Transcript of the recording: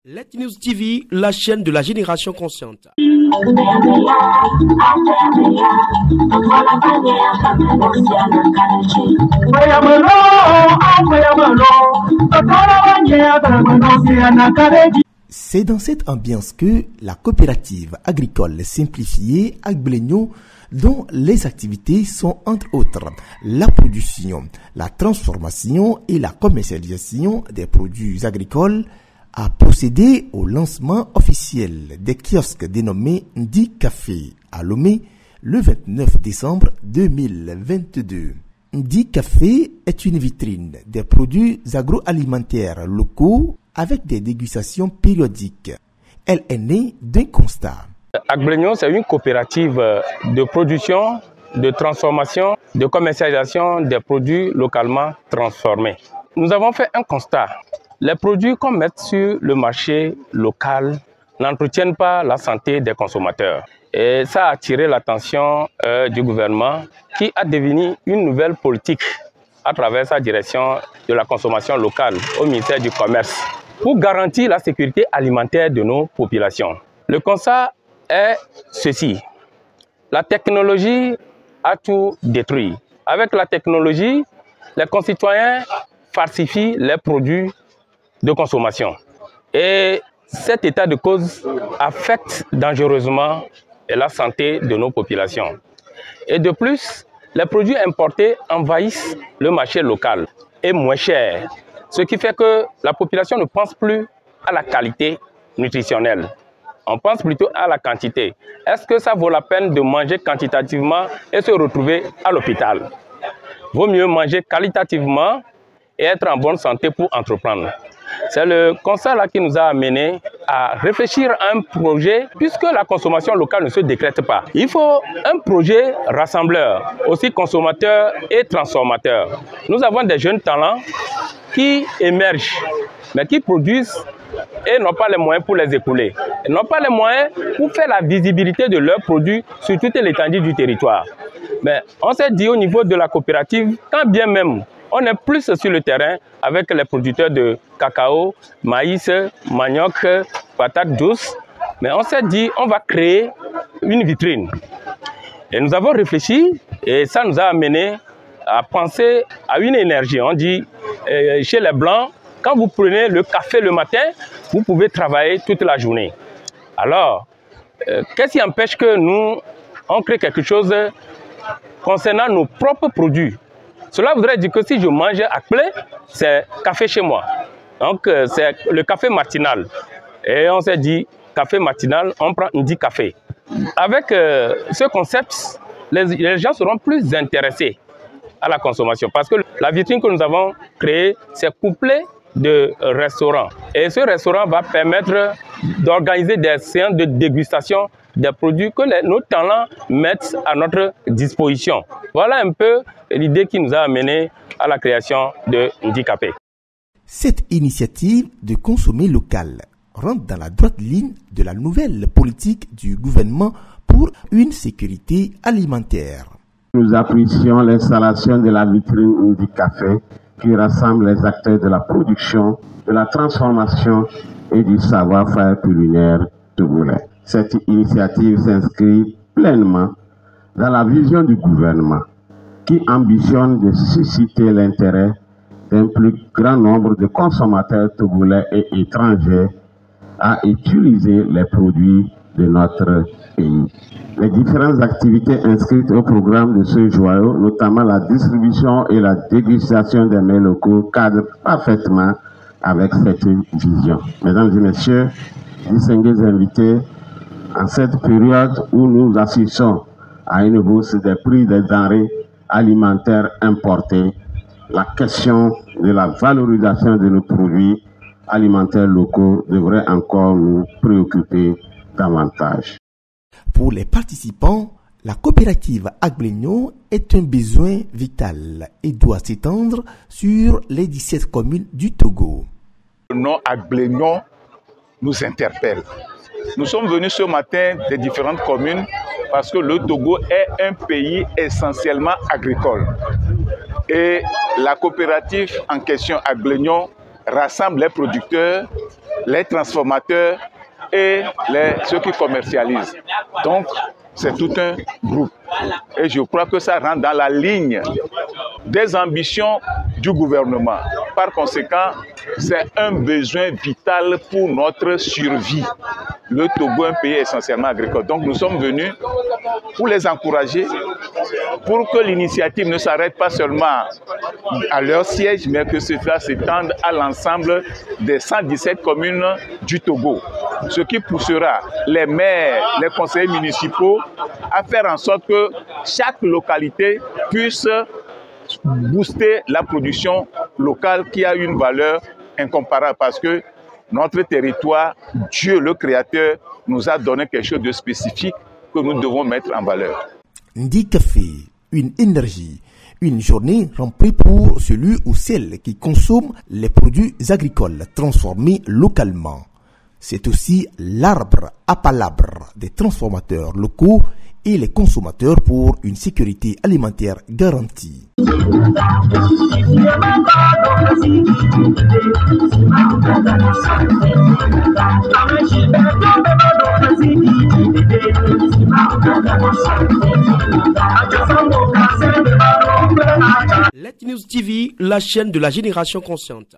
Let News TV, la chaîne de la génération consciente. C'est dans cette ambiance que la coopérative agricole simplifiée Agblegno, dont les activités sont entre autres la production, la transformation et la commercialisation des produits agricoles, a procédé au lancement officiel des kiosques dénommés Ndi Café à Lomé le 29 décembre 2022. Ndi Café est une vitrine des produits agroalimentaires locaux avec des dégustations périodiques. Elle est née d'un constat. Agblegno, c'est une coopérative de production, de transformation, de commercialisation des produits localement transformés. Nous avons fait un constat. Les produits qu'on met sur le marché local n'entretiennent pas la santé des consommateurs. Et ça a attiré l'attention du gouvernement qui a défini une nouvelle politique à travers sa direction de la consommation locale au ministère du Commerce pour garantir la sécurité alimentaire de nos populations. Le constat est ceci. La technologie a tout détruit. Avec la technologie, les concitoyens falsifient les produits de consommation. Et cet état de cause affecte dangereusement la santé de nos populations. Et de plus, les produits importés envahissent le marché local et moins cher, ce qui fait que la population ne pense plus à la qualité nutritionnelle. On pense plutôt à la quantité. Est-ce que ça vaut la peine de manger quantitativement et se retrouver à l'hôpital? Vaut mieux manger qualitativement et être en bonne santé pour entreprendre. C'est le constat là qui nous a amené à réfléchir à un projet puisque la consommation locale ne se décrète pas. Il faut un projet rassembleur, aussi consommateur et transformateur. Nous avons des jeunes talents qui émergent, mais qui produisent et n'ont pas les moyens pour les écouler. Ils n'ont pas les moyens pour faire la visibilité de leurs produits sur toute l'étendue du territoire. Mais on s'est dit au niveau de la coopérative, quand bien même on est plus sur le terrain avec les producteurs de cacao, maïs, manioc, patates douces. Mais on s'est dit, on va créer une vitrine. Et nous avons réfléchi et ça nous a amené à penser à une énergie. On dit, chez les Blancs, quand vous prenez le café le matin, vous pouvez travailler toute la journée. Alors, qu'est-ce qui empêche que nous, on crée quelque chose concernant nos propres produits? Cela voudrait dire que si je mange à clé, c'est café chez moi. Donc, c'est le café matinal. Et on s'est dit, café matinal, on prend Ndi Café. Avec ce concept, les gens seront plus intéressés à la consommation. Parce que la vitrine que nous avons créée, c'est couplé de restaurants. Et ce restaurant va permettre d'organiser des séances de dégustation des produits que nos talents mettent à notre disposition. Voilà un peu l'idée qui nous a amené à la création de Ndi Café. Cette initiative de consommer local rentre dans la droite ligne de la nouvelle politique du gouvernement pour une sécurité alimentaire. Nous apprécions l'installation de la vitrine Ndi Café qui rassemble les acteurs de la production, de la transformation et du savoir-faire culinaire togolais. Cette initiative s'inscrit pleinement dans la vision du gouvernement qui ambitionne de susciter l'intérêt d'un plus grand nombre de consommateurs togolais et étrangers à utiliser les produits de notre pays. Les différentes activités inscrites au programme de ce joyau, notamment la distribution et la dégustation des mets locaux, cadrent parfaitement avec cette vision. Mesdames et messieurs, distingués invités, en cette période où nous assistons à une hausse des prix des denrées alimentaires importées, la question de la valorisation de nos produits alimentaires locaux devrait encore nous préoccuper davantage. Pour les participants, la coopérative Agblegno est un besoin vital et doit s'étendre sur les 17 communes du Togo. Le nom Agblegno nous interpelle. Nous sommes venus ce matin des différentes communes parce que le Togo est un pays essentiellement agricole. Et la coopérative en question, Agblegno, rassemble les producteurs les transformateurs et ceux qui commercialisent. Donc, c'est tout un groupe. Et je crois que ça rentre dans la ligne des ambitions du gouvernement. Par conséquent, c'est un besoin vital pour notre survie. Le Togo est un pays essentiellement agricole. Donc nous sommes venus pour les encourager, pour que l'initiative ne s'arrête pas seulement à leur siège, mais que cela s'étende à l'ensemble des 117 communes du Togo. Ce qui poussera les maires, les conseillers municipaux à faire en sorte que chaque localité puisse booster la production locale qui a une valeur incomparable parce que notre territoire, Dieu le Créateur, nous a donné quelque chose de spécifique que nous devons mettre en valeur. Ndi Café, une énergie, une journée remplie pour celui ou celle qui consomme les produits agricoles transformés localement. C'est aussi l'arbre à palabre des transformateurs locaux et les consommateurs pour une sécurité alimentaire garantie. Let News TV, la chaîne de la génération consciente.